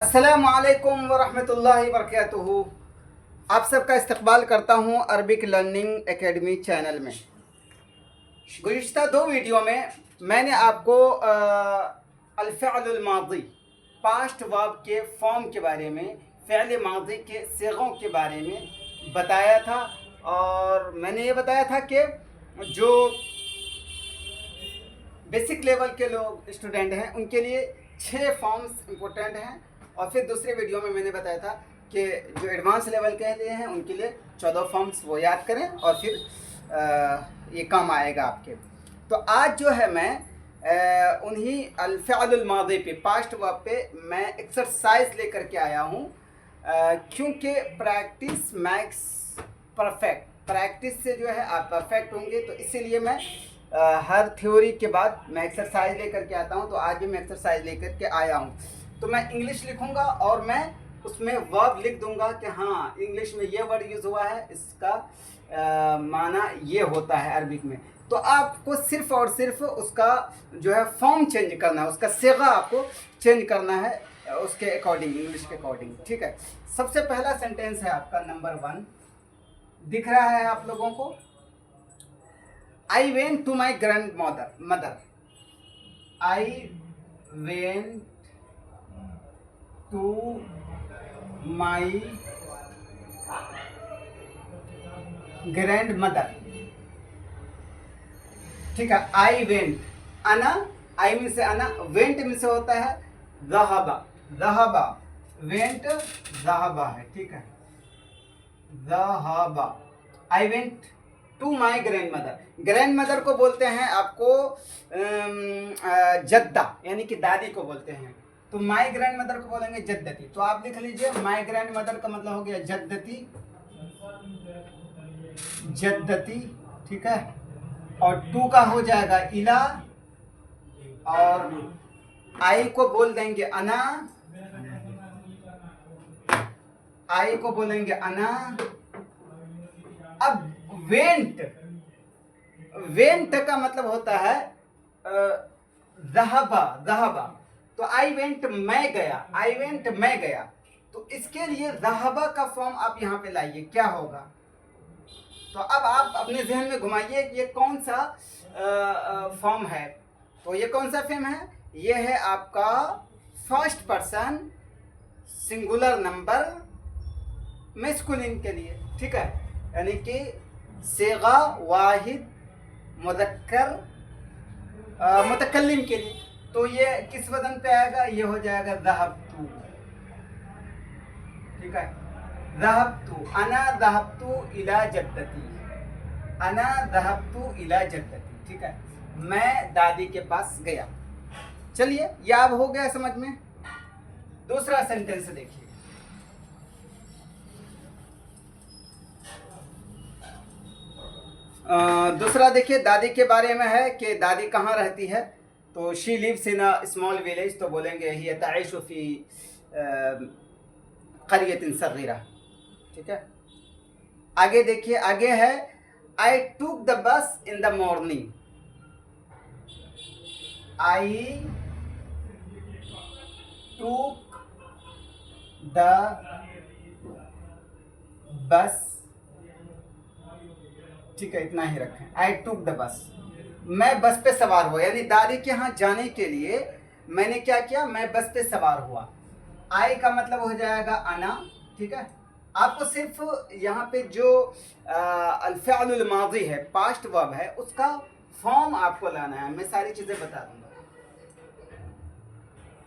अस्सलामुअलैकुम वरहमतुल्लाहि वबरकातुहू। आप सबका इस्तकबाल करता हूँ अरबिक लर्निंग एकेडमी चैनल में। गुज़िश्ता दो वीडियो में मैंने आपको अल-फ़िअलुल माज़ी पास्ट वर्ब के फॉर्म के बारे में, फ़िअल माज़ी के सिग़ों के बारे में बताया था। और मैंने ये बताया था कि जो बेसिक लेवल के लोग स्टूडेंट हैं उनके लिए 6 फॉर्म्स इम्पोर्टेंट हैं। और फिर दूसरे वीडियो में मैंने बताया था कि जो एडवांस लेवल के लिए हैं उनके लिए 14 फॉर्म्स वो याद करें और फिर ये काम आएगा आपके। तो आज जो है मैं उन्हीं अल-फ़िअलुल माज़ी पे, पास्ट वर्ब पे मैं एक्सरसाइज लेकर के आया हूँ, क्योंकि प्रैक्टिस मैक्स परफेक्ट। प्रैक्टिस से जो है आप परफेक्ट होंगे, तो इसीलिए मैं हर थ्योरी के बाद मैं एक्सरसाइज लेकर के आता हूँ। तो आज भी मैं एक्सरसाइज लेकर के आया हूँ। तो मैं इंग्लिश लिखूँगा और मैं उसमें वर्ब लिख दूंगा कि हाँ इंग्लिश में ये वर्ड यूज़ हुआ है, इसका माना ये होता है अरबिक में। तो आपको सिर्फ और सिर्फ उसका जो है फॉर्म चेंज करना है, उसका सिगा आपको चेंज करना है उसके अकॉर्डिंग, इंग्लिश के अकॉर्डिंग। ठीक है, सबसे पहला सेंटेंस है आपका नंबर 1, दिख रहा है आप लोगों को। I went to my grandmother. I went to my grandmother. ठीक है, आई वेंट, अना, आई में से अना, वेंट में से होता है ज़हबा। ज़हबा, वेंट ज़हबा है। ठीक है, ज़हबा। I went to my grandmother. Grandmother को बोलते हैं आपको जद्दा, यानी कि दादी को बोलते हैं। तो माई ग्रैंड मदर को बोलेंगे जद्दती। तो आप लिख लीजिए, माई ग्रैंड मदर का मतलब हो गया जद्दती, जद्दती। ठीक है, और टू का हो जाएगा इला, और आई को बोल देंगे अना, आई को बोलेंगे अना। अब वेंट, वेंट का मतलब होता है ज़हबा, ज़हबा। तो आई वेंट मैं गया, आई वेंट मैं गया। तो इसके लिए ज़हबा का फॉर्म आप यहाँ पे लाइए, क्या होगा। तो अब आप अपने जहन में घुमाइए कि ये कौन सा फॉर्म है। तो ये कौन सा फॉर्म है, ये है आपका first person singular number masculine के लिए। ठीक है, यानी कि सेगा वाहिद मुज़क्कर मुतकल्लिम के लिए। तो ये किस वजन पे आएगा, ये हो जाएगा ज़हबतू। ठीक है, ज़हबतू, अना ज़हबतू इला जद्दती, अना ज़हबतू इला जद्दती। ठीक है, मैं दादी के पास गया। चलिए, ये अब हो गया समझ में। दूसरा सेंटेंस देखिए। दूसरा देखिए, दादी के बारे में है कि दादी कहाँ रहती है। तो she lives in a small village. तो बोलेंगे हिय तईशु फी क़रियतिन सग़ीरा। ठीक है, आगे देखिए, आगे है आई took the bus in the morning. I took the bus. ठीक है, इतना ही रखें, आई टूक द बस। मैं बस पे सवार हुआ, यानी दादी के यहाँ जाने के लिए मैंने क्या किया, मैं बस पे सवार हुआ। आई का मतलब हो जाएगा अना। ठीक है, आपको सिर्फ यहाँ पे जो अल-फ़िअलुल माज़ी है, पास्ट वर्ब है, उसका फॉर्म आपको लाना है। मैं सारी चीज़ें बता दूंगा।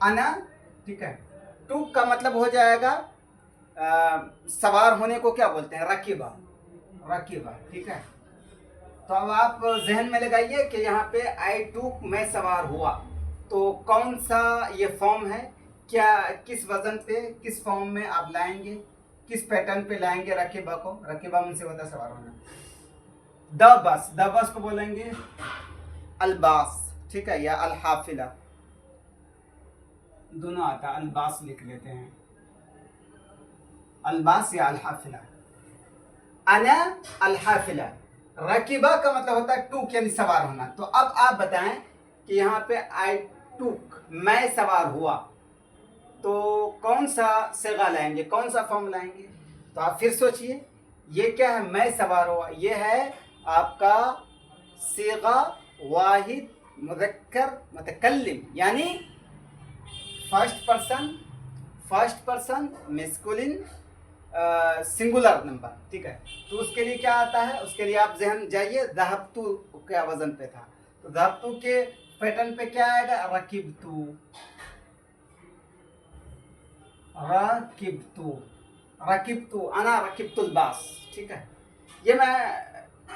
अना, ठीक है, टूक का मतलब हो जाएगा सवार होने को क्या बोलते हैं, रकीबा, रकीबा। ठीक है, तो अब आप जहन में लगाइए कि यहाँ पे आई टूक, मैं सवार हुआ। तो कौन सा ये फॉर्म है, क्या किस वजन पे, किस फॉर्म में आप लाएंगे, किस पैटर्न पे लाएंगे रकीबा को। रकीबा में से होता सवार होना। द बस, द बस को बोलेंगे अलबास। ठीक है, या अल-हाफिला, दोनों आता, अलबास लिख लेते हैं, अलबास या अल-हाफिला। अना अल-हाफिला। रकीबा का मतलब होता है टूक, यानी सवार होना। तो अब आप बताएं कि यहाँ पे आई टूक, मैं सवार हुआ। तो कौन सा सिगा लाएंगे, कौन सा फॉर्म लाएंगे? तो आप फिर सोचिए, ये क्या है? मैं सवार हुआ, ये है आपका सिगा वाहिद मुज़क्कर मुतकल्लिम, यानी first person masculine singular number, ठीक है। तो उसके लिए क्या आता है? उसके लिए आप ज़हन जाइए, ज़हबतु क्या वजन पे था, तो ज़हबतु के पैटर्न पे क्या आएगा? रकिबतु, अना रकिबतुल बास, ठीक है। ये मैं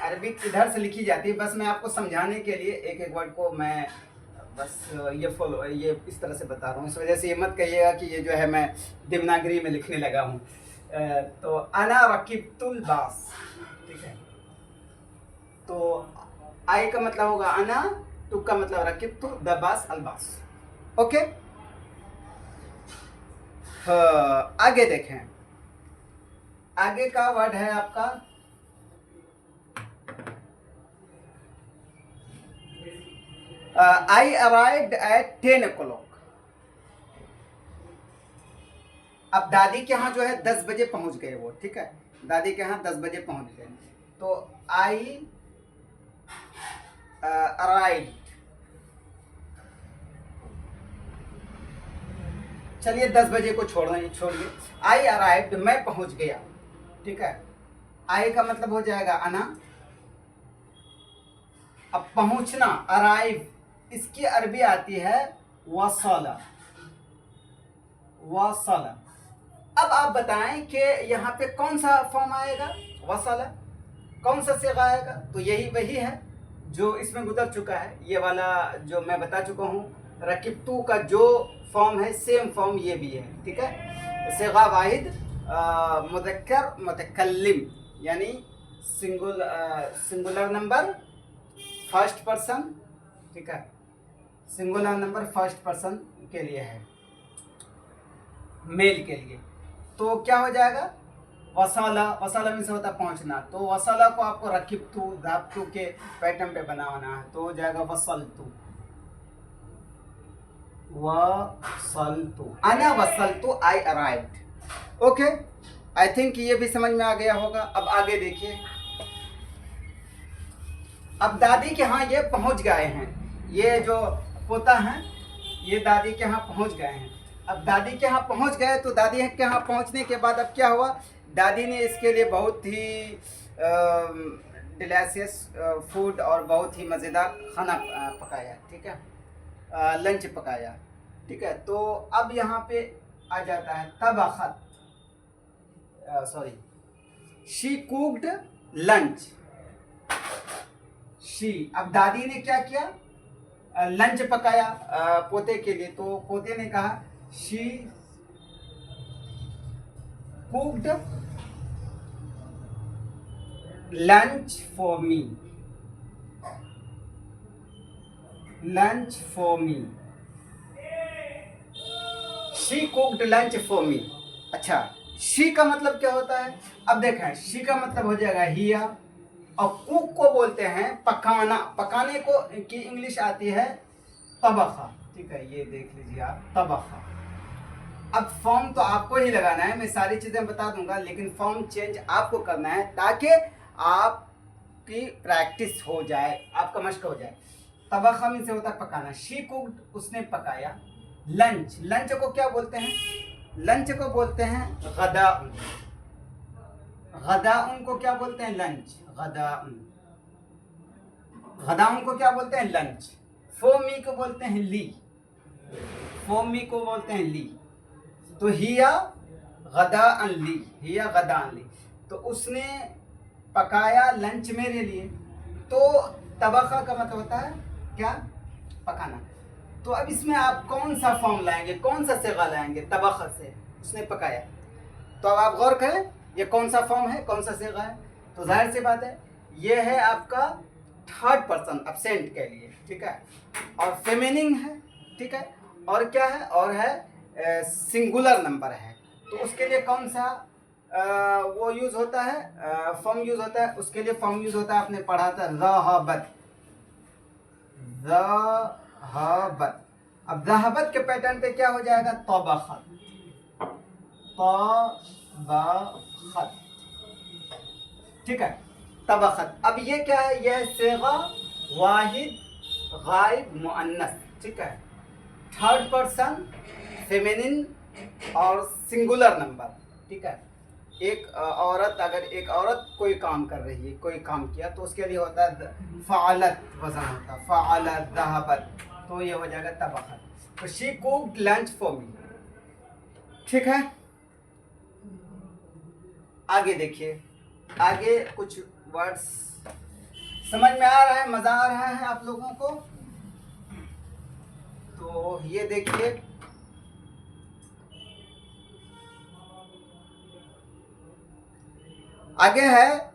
अरबिक इधर से लिखी जाती है, बस मैं आपको समझाने के लिए एक एक वर्ड को मैं बस ये इस तरह से बता रहा हूँ। इस वजह से ये मत कहिएगा कि ये जो है मैं देवनागरी में लिखने लगा हूँ। तो अना रकिबतुल बास, ठीक है। तो आई का मतलब होगा अना, टू का मतलब रकिबतु, द बास अल बास, ओके। आगे देखें, आगे का वर्ड है आपका आई अराइव्ड एट 10 o'clock। अब दादी के यहाँ जो है 10 बजे पहुंच गए वो, ठीक है। दादी के यहाँ 10 बजे पहुंच गए, तो आई अराइव्ड, चलिए 10 बजे को छोड़िए, आई अराइव्ड, मैं पहुंच गया, ठीक है। आई का मतलब हो जाएगा अना। अब पहुंचना, अराइव, इसकी अरबी आती है वसला। अब आप बताएं कि यहाँ पे कौन सा फॉर्म आएगा? वसला, कौन सा सिगा आएगा? तो यही वही है जो इसमें गुजर चुका है, ये वाला जो मैं बता चुका हूँ। रकिबतु का जो फॉर्म है सेम फॉर्म ये भी है, ठीक है। सिगा वाहिद मुज़क्कर मुतकल्लिम, यानी सिंगुलर नंबर फर्स्ट पर्सन, ठीक है। सिंगुलर नंबर फर्स्ट पर्सन के लिए है, मेल के लिए। तो क्या हो जाएगा? वसाला में से होता पहुंचना, तो वसाला को आपको रकिबतु ज़हबतु के पैटर्न पे बनाना है, तो हो जाएगा वसलतु, अना वसलतु, I arrived, okay. I think ये भी समझ में आ गया होगा। अब आगे देखिए, अब दादी के यहाँ ये पहुंच गए हैं, ये जो पोता है ये दादी के यहाँ पहुंच गए हैं। अब दादी के यहाँ पहुंच गए, तो दादी के यहाँ पहुंचने के बाद अब क्या हुआ? दादी ने इसके लिए बहुत ही डिलीशियस फूड और बहुत ही मज़ेदार खाना पकाया, ठीक है, लंच पकाया, ठीक है। तो अब यहाँ पे आ जाता है तबखत, सॉरी, शी कुक्ड लंच। अब दादी ने क्या किया? लंच पकाया पोते के लिए, तो पोते ने कहा she cooked lunch for me, she cooked lunch for me. अच्छा, शी का मतलब क्या होता है? अब देखें, शी का मतलब हो जाएगा हिया, और कुक को बोलते हैं पकाना, पकाने को की इंग्लिश आती है तबखा, ठीक है। ये देख लीजिए आप, तबखा। अब फॉर्म तो आपको ही लगाना है, मैं सारी चीज़ें बता दूंगा, लेकिन फॉर्म चेंज आपको करना है ताकि आपकी प्रैक्टिस हो जाए, आपका मश्क हो जाए। तबखा में से होता है पकाना, शी कुक्ड, उसने पकाया। लंच को क्या बोलते हैं? लंच को बोलते हैं गदाउन। गदाउन को क्या बोलते हैं? लंच। गदाउन को क्या बोलते हैं? लंच। फोमी को बोलते हैं ली। तो हिया गदाअन ली, तो उसने पकाया लंच मेरे लिए। तो तबखा का मतलब होता है क्या? पकाना। तो अब इसमें आप कौन सा फॉर्म लाएंगे, कौन सा सिगा लाएंगे? तबखा से उसने पकाया। तो अब आप गौर करें, ये कौन सा फॉर्म है, कौन सा सिगा है? तो जाहिर सी बात है ये है आपका थर्ड पर्सन एब्सेंट के लिए, ठीक है, और फेमिनिन है, ठीक है, और क्या है? और है सिंगुलर नंबर है। तो उसके लिए कौन सा वो यूज़ होता है, फॉर्म यूज़ होता है? उसके लिए फॉर्म यूज़ होता है, आपने पढ़ा था ज़हबत। अब ज़हबत के पैटर्न पे क्या हो जाएगा? तबखत। तबखत, ठीक है, तबखत। अब ये क्या है, यह सेगा वाहिद गायब मुअन्नस, ठीक है, थर्ड पर्सन फेमिनिन और सिंगुलर नंबर, ठीक है। एक औरत, अगर एक औरत कोई काम कर रही है, कोई काम किया, तो उसके लिए होता है फ़अलत, वजन होता है फ़अलत, ज़हबत, तो ये हो जाएगा तबखत। तो she cooked lunch for me, ठीक है। आगे देखिए, आगे कुछ वर्ड्स समझ में आ रहा है, मज़ा आ रहा है आप लोगों को? तो ये देखिए, आगे है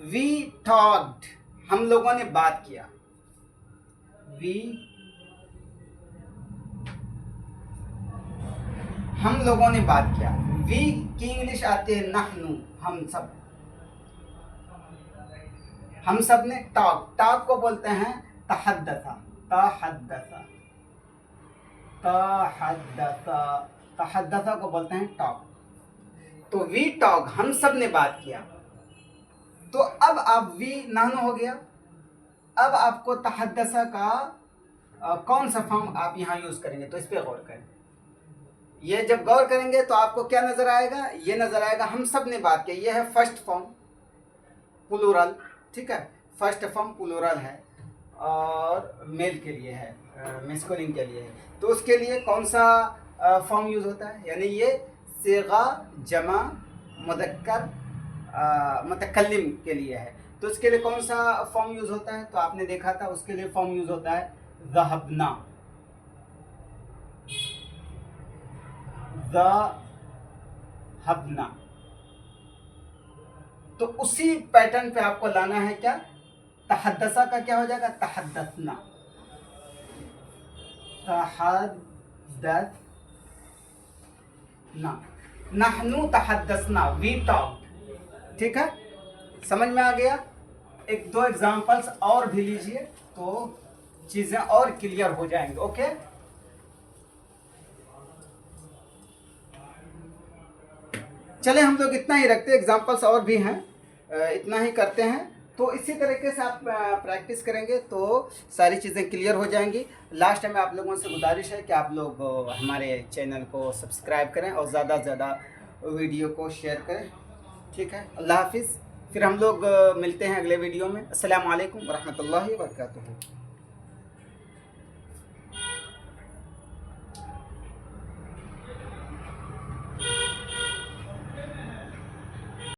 वी टॉक्ड, हम लोगों ने बात किया। हम लोगों ने बात किया। वी की इंग्लिश आती है नहनु, हम सब। हम सब ने टॉक, टॉक को बोलते हैं तहद्दसा, तहद्दसा, तहद्दसा, तहद्दसा को बोलते हैं टॉक। तो वी टॉक, हम सब ने बात किया। तो अब आप वी नानो हो गया। अब आपको तहद्दसा का कौन सा फॉर्म आप यहाँ यूज करेंगे, तो इस पर गौर करें। ये जब गौर करेंगे तो आपको क्या नजर आएगा, ये नजर आएगा हम सब ने बात की। ये है फर्स्ट फॉर्म प्लूरल, ठीक है, फर्स्ट फॉर्म प्लूरल है और मेल के लिए है, मैस्कुलिन के लिए है। तो उसके लिए कौन सा फॉर्म यूज होता है, यानी ये सेगा जमा मुदक्कर मुतकल्लिम के लिए है। तो उसके लिए कौन सा फॉर्म यूज होता है, तो आपने देखा था उसके लिए फॉर्म यूज होता है ज़हबना, ज़हबना। तो उसी पैटर्न पे आपको लाना है क्या, तहद्दसा का क्या हो जाएगा, तहद्दसना, तहद्दसना, नहनु तहद्दसना, वी टॉक, ठीक है, समझ में आ गया। एक दो एग्जांपल्स और भी लीजिए तो चीजें और क्लियर हो जाएंगी। ओके, चले हम लोग इतना ही रखते हैं, एग्जांपल्स और भी हैं, इतना ही करते हैं। तो इसी तरीके से आप प्रैक्टिस करेंगे तो सारी चीज़ें क्लियर हो जाएंगी। लास्ट में आप लोगों से गुजारिश है कि आप लोग हमारे चैनल को सब्सक्राइब करें और ज़्यादा से ज़्यादा वीडियो को शेयर करें, ठीक है। अल्लाह हाफिज़, फिर हम लोग मिलते हैं अगले वीडियो में। अस्सलाम वालेकुम वरहमतुल्लाहि वबरकातुहू।